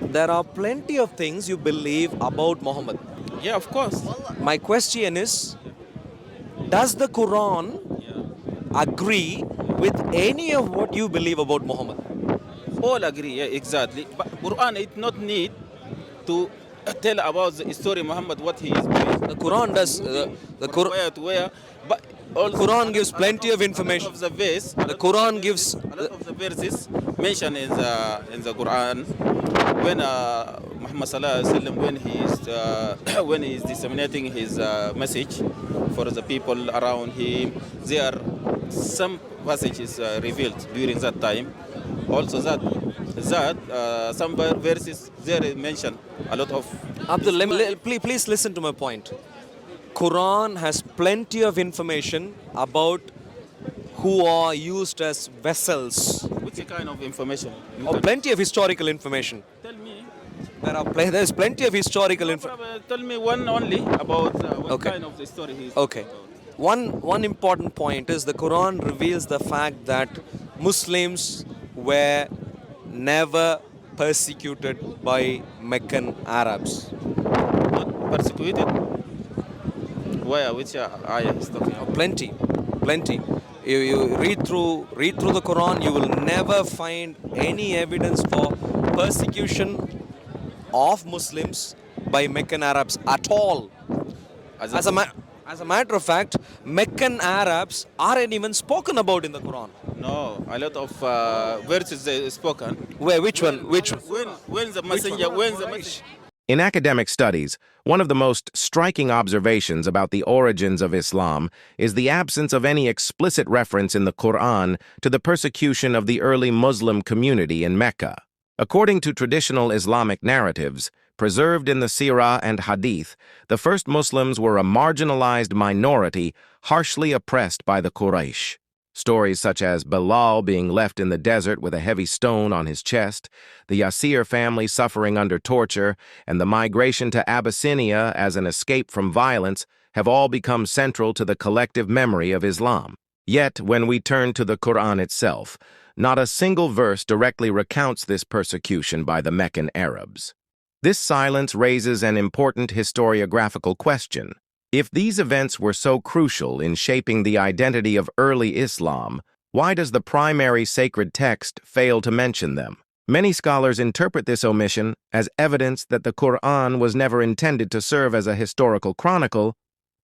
there are plenty of things you believe about Muhammad. Yeah, of course. My question is, does the Quran agree with any of what you believe about Muhammad? All agree, yeah, exactly. But Quran it not need to tell about the story Muhammad what he is doing. The Quran does. The From Quran. where to where, but also Quran gives plenty of information. Of the verse, The Quran gives. a lot of the verses mentioned in the Quran when Muhammad sallallahu alaihi wasallam when he is when he is disseminating his message for the people around him, there are some passages revealed during that time. Also that some verses there mention a lot of. Abdul, please listen to my point. Quran has plenty of information about who are used as vessels. Which kind of information? You Or can plenty of historical information. tell me. There's plenty of historical information. Tell me one only about what Okay. kind of the story he is Okay. talking about. One important point is the Quran reveals the fact that Muslims were never persecuted by Meccan Arabs. Not persecuted? Where? Which ayah is talking about? Plenty. You read through the Quran, you will never find any evidence for persecution of Muslims by Meccan Arabs at all. As a matter of fact, Meccan Arabs aren't even spoken about in the Quran. No, a lot of verses spoken. Where? Which one? When the messenger. In academic studies, one of the most striking observations about the origins of Islam is the absence of any explicit reference in the Qur'an to the persecution of the early Muslim community in Mecca. According to traditional Islamic narratives, preserved in the sīrah and hadith, the first Muslims were a marginalized minority harshly oppressed by the Quraysh. Stories such as Bilal being left in the desert with a heavy stone on his chest, the Yasir family suffering under torture, and the migration to Abyssinia as an escape from violence have all become central to the collective memory of Islam. Yet, when we turn to the Quran itself, not a single verse directly recounts this persecution by the Meccan Arabs. This silence raises an important historiographical question. If these events were so crucial in shaping the identity of early Islam, why does the primary sacred text fail to mention them? Many scholars interpret this omission as evidence that the Qur'an was never intended to serve as a historical chronicle,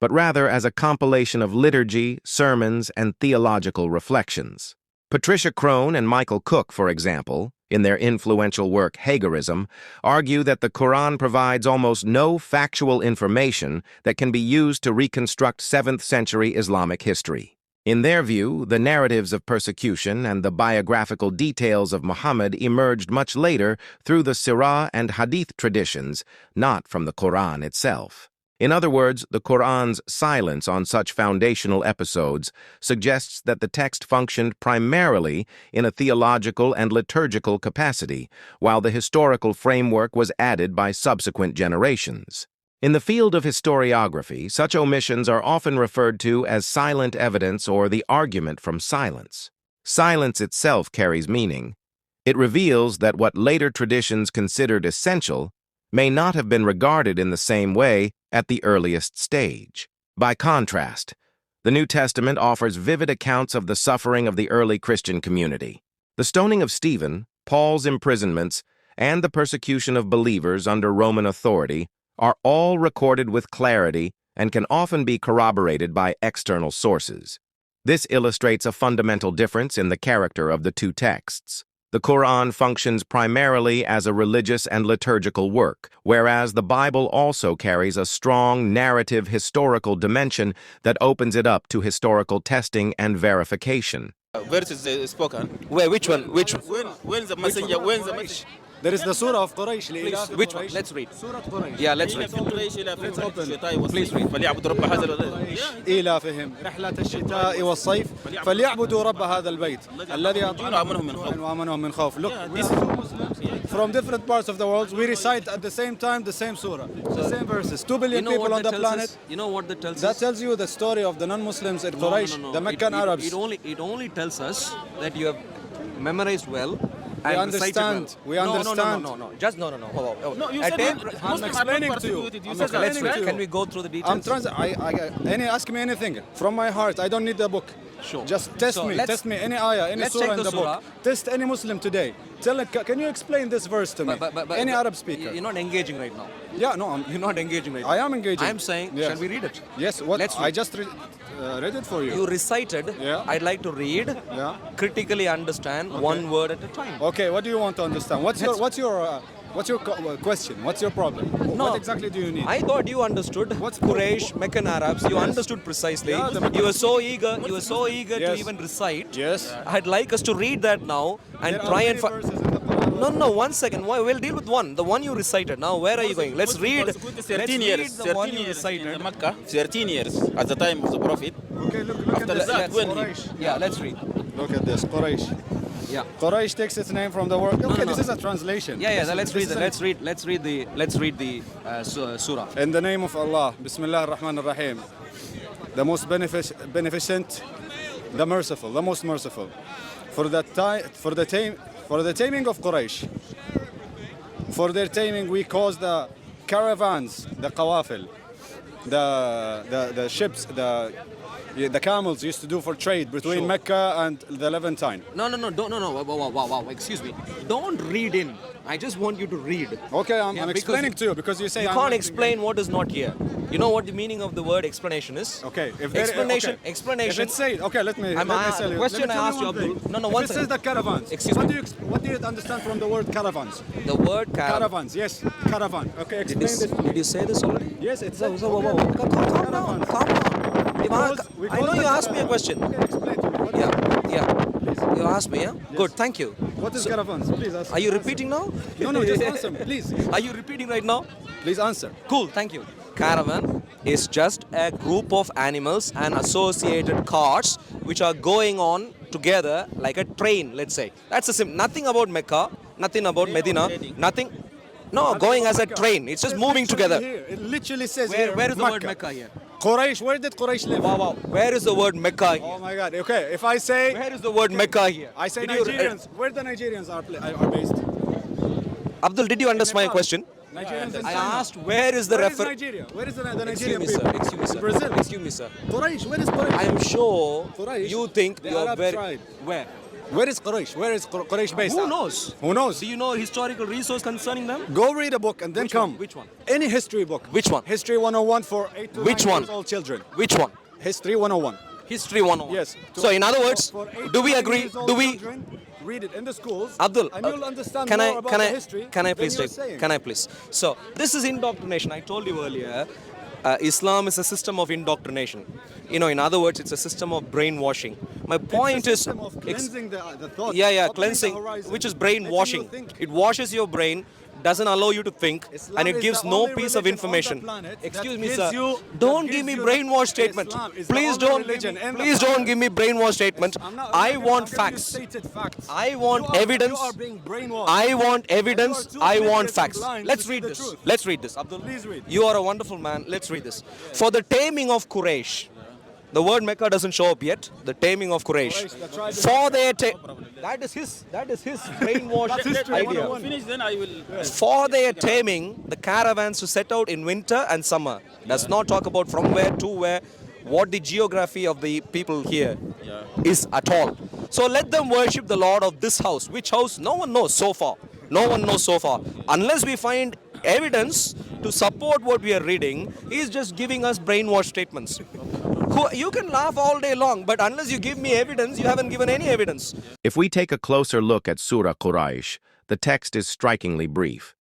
but rather as a compilation of liturgy, sermons, and theological reflections. Patricia Crone and Michael Cook, for example, in their influential work Hagerism, argue that the Quran provides almost no factual information that can be used to reconstruct 7th century Islamic history. In their view, the narratives of persecution and the biographical details of Muhammad emerged much later through the sīrah and hadith traditions, not from the Quran itself. In other words, the Quran's silence on such foundational episodes suggests that the text functioned primarily in a theological and liturgical capacity, while the historical framework was added by subsequent generations. In the field of historiography, such omissions are often referred to as silent evidence or the argument from silence. Silence itself carries meaning. It reveals that what later traditions considered essential may not have been regarded in the same way at the earliest stage. By contrast, the New Testament offers vivid accounts of the suffering of the early Christian community. The stoning of Stephen, Paul's imprisonments, and the persecution of believers under Roman authority are all recorded with clarity and can often be corroborated by external sources. This illustrates a fundamental difference in the character of the two texts. The Quran functions primarily as a religious and liturgical work, whereas the Bible also carries a strong narrative historical dimension that opens it up to historical testing and verification. Verses spoken. Where? Which one? When the messenger. There is the Surah of Quraysh. Please, which one? Let's read. Surah Quraysh. Yeah, let's read. Please read. فليعبدوا رب هذا إيلافهم رحلة الشتاء والصيف فليعبدوا رب هذا البيت الذي أطعمهم من خوف. Look, these two Muslims from different parts of the world, we recite at the same time the same surah, the same verses. 2 billion people on the planet. You know what that tells us? That tells you the story of the non-Muslims in Quraysh, the Meccan Arabs. It only tells us that you have memorized well and recited well. understand. We No, understand. no. Just no. Hold on. No, you At said ten- Muslims I'm are not explaining to you. persecuted. You I'm said that. explaining to you. Can we go through the details? Ask me anything from my heart. I don't need the book. Sure. Just test So me. let's- Test me any ayah, any let's surah take in the the surah. book. Test any Muslim today. Tell it. Can you explain this verse to me? Any Arab speaker. You're not engaging right now. Yeah, no, You're not engaging right now. I am engaging. I'm saying, Yes. shall we read it? Yes. What? Let's I read. just read it for you. You recited. Yeah. I'd like to read. Yeah. Critically understand one word at a time. Okay. What do you want to understand? What's your question? What's your problem? No. What exactly do you need? I thought you understood. What's- Quraysh, Meccan Arabs? You understood precisely. Yeah, the You were so eager. You were so eager to Yes. even recite. Yes. I'd like us to read that now and There are try many and find. verses in the Quran. No, 1 second. We'll deal with one. The one you recited. Now, where are you going? Let's read. Let's 13 read years. the one 13 you years recited. in Mecca. 13 years at the time of the Prophet. Okay, look at After this. that, when he- Quraysh. Yeah, let's read. Look at this. Quraysh. Yeah. Quraysh takes its name from the word. Okay, no. this is a translation. Yeah. This Let's is- read this that. is Let's read the surah. In the name of Allah, Bismillah ar-Rahman ar-Rahim, the most beneficent, the merciful, the most merciful. For the taming of Quraysh, for their taming, we caused the caravans, the qawafil, the ships, the camels used to do for trade between Sure. Mecca and the Levantine. No. Wow. Excuse me. Don't read in. I just want you to read. Okay, I'm Yeah, because explaining to you because you say You I'm can't not- explain what is not here. You know what the meaning of the word explanation is? Okay, Explanation. If it says, okay, let me I'm tell the you. question Let me I tell asked you, one thing. Abdul. No, If one it says second. the caravans. Excuse what me. What do you understand from the word caravans? The word Caravans, yes, caravan. Okay, explain this to me. Did you say this already? Yes, it's Calm down. I know you asked me a question. Okay, explain to me. What, Yeah. You asked me, yeah? Good, thank you. what is caravans? Please answer. Are you repeating now? No, just answer me, please. Are you repeating right now? Please answer. Cool, thank you. Caravan is just a group of animals and associated carts which are going on together like a train, let's say. That's nothing about Mecca, nothing about Medina, nothing. No, going as a train. It's just moving together. Here. It literally says here. Where is the word Mecca here? Quraysh, where did Quraysh live? Wow. Where is the word Mecca here? Oh my God. Okay, if I say, Where is the word Mecca here? I say Did you- Nigerians, where the Nigerians are based? Abdul, did you understand my question? Nigerians in I China. asked where is the Where is refer. Nigeria? Where is the Excuse Nigerian me, people? sir. Excuse me, sir. Brazil. Excuse me, sir. Quraysh, where is Quraysh? I am sure Quraysh, you think the you are Arab very. tribe. Where? Where is Quraysh? Where is Quraysh based? Who at? knows? Who knows? Do you know historical resource concerning them? Go read a book and then Which come. one? Which one? Any history book. Which one? History 101 for 8 to Which 9 one? years old children. Which one? History 101. History 101. Yes. So in other words, For 8 do to we 9 agree? years old Do we? children, read it in the schools. Abdul, and you'll understand can more I about can the I history. can I than please you're take? saying. Can I please? So this is indoctrination. I told you earlier. Islam is a system of indoctrination. You know, in other words, it's a system of brainwashing. My point It's a is, system of cleansing the thought. yeah, opening the cleansing, horizon, which is letting brainwashing. you think. It washes your brain, doesn't allow you to think, Islam and it is gives the no only piece of religion on the information. planet Excuse that me, gives sir. you- Don't that give me gives you- brainwash statement. Islam is the Please only don't. religion in the Please don't planet. give me brainwash statement. I'm not- I I'm want giving you facts. stated facts. I want You are- evidence. You are being brainwashed. I want evidence. You are too I want oblivious and facts. blind Let's to see read the this. truth. Let's read this. Abdul, Please read. You are a wonderful man. Let's read this. For the taming of Quraysh. The word Mecca doesn't show up yet. The taming of Quraysh. Quraysh, the tribe For their that is his brainwash idea. Finish, then I will. For their taming, the caravans to set out in winter and summer. Does not talk about from where to where, what the geography of the people here is at all. So let them worship the Lord of this house. Which house? No one knows so far. No one knows so far. Unless we find evidence to support what we are reading, he's just giving us brainwash statements. You can laugh all day long, but unless you give me evidence, you haven't given any evidence. If we take a closer look at Surah Quraysh, the text is strikingly brief.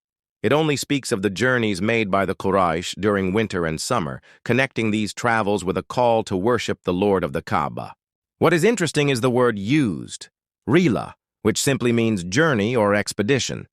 It only speaks of the journeys made by the Quraysh during winter and summer, connecting these travels with a call to worship the Lord of the Kaaba. What is interesting is the word used, rila, which simply means journey or expedition.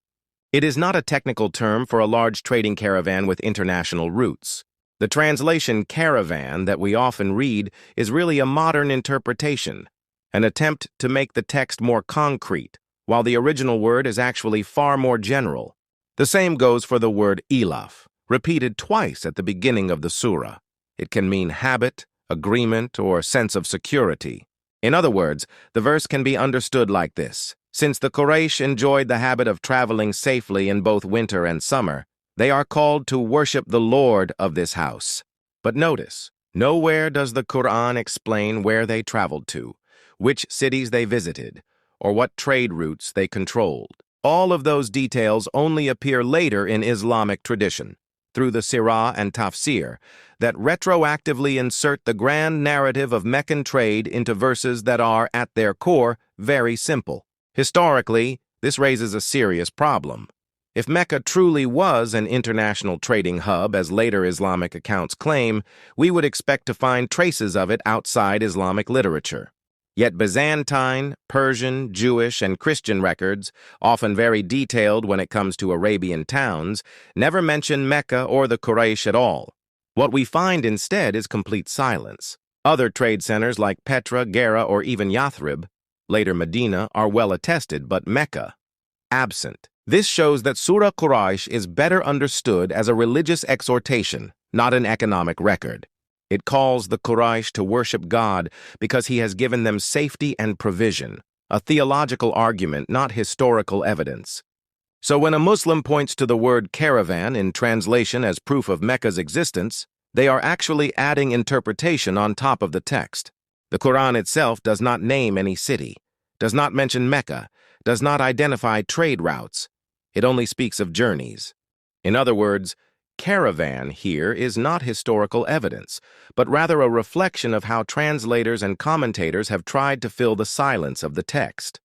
It is not a technical term for a large trading caravan with international routes. The translation caravan that we often read is really a modern interpretation, an attempt to make the text more concrete, while the original word is actually far more general. The same goes for the word ilaf, repeated twice at the beginning of the surah. It can mean habit, agreement, or sense of security. In other words, the verse can be understood like this. Since the Quraysh enjoyed the habit of traveling safely in both winter and summer, they are called to worship the Lord of this house. But notice, nowhere does the Qur'an explain where they traveled to, which cities they visited, or what trade routes they controlled. All of those details only appear later in Islamic tradition, through the sīrah and tafsir, that retroactively insert the grand narrative of Meccan trade into verses that are, at their core, very simple. Historically, this raises a serious problem. If Mecca truly was an international trading hub, as later Islamic accounts claim, we would expect to find traces of it outside Islamic literature. Yet Byzantine, Persian, Jewish, and Christian records, often very detailed when it comes to Arabian towns, never mention Mecca or the Quraysh at all. What we find instead is complete silence. Other trade centers like Petra, Gera, or even Yathrib, later Medina, are well attested, but Mecca, absent. This shows that Surah Quraysh is better understood as a religious exhortation, not an economic record. It calls the Quraysh to worship God because he has given them safety and provision, a theological argument, not historical evidence. So when a Muslim points to the word caravan in translation as proof of Mecca's existence, they are actually adding interpretation on top of the text. The Quran itself does not name any city, does not mention Mecca, does not identify trade routes. It only speaks of journeys. In other words, caravan here is not historical evidence, but rather a reflection of how translators and commentators have tried to fill the silence of the text.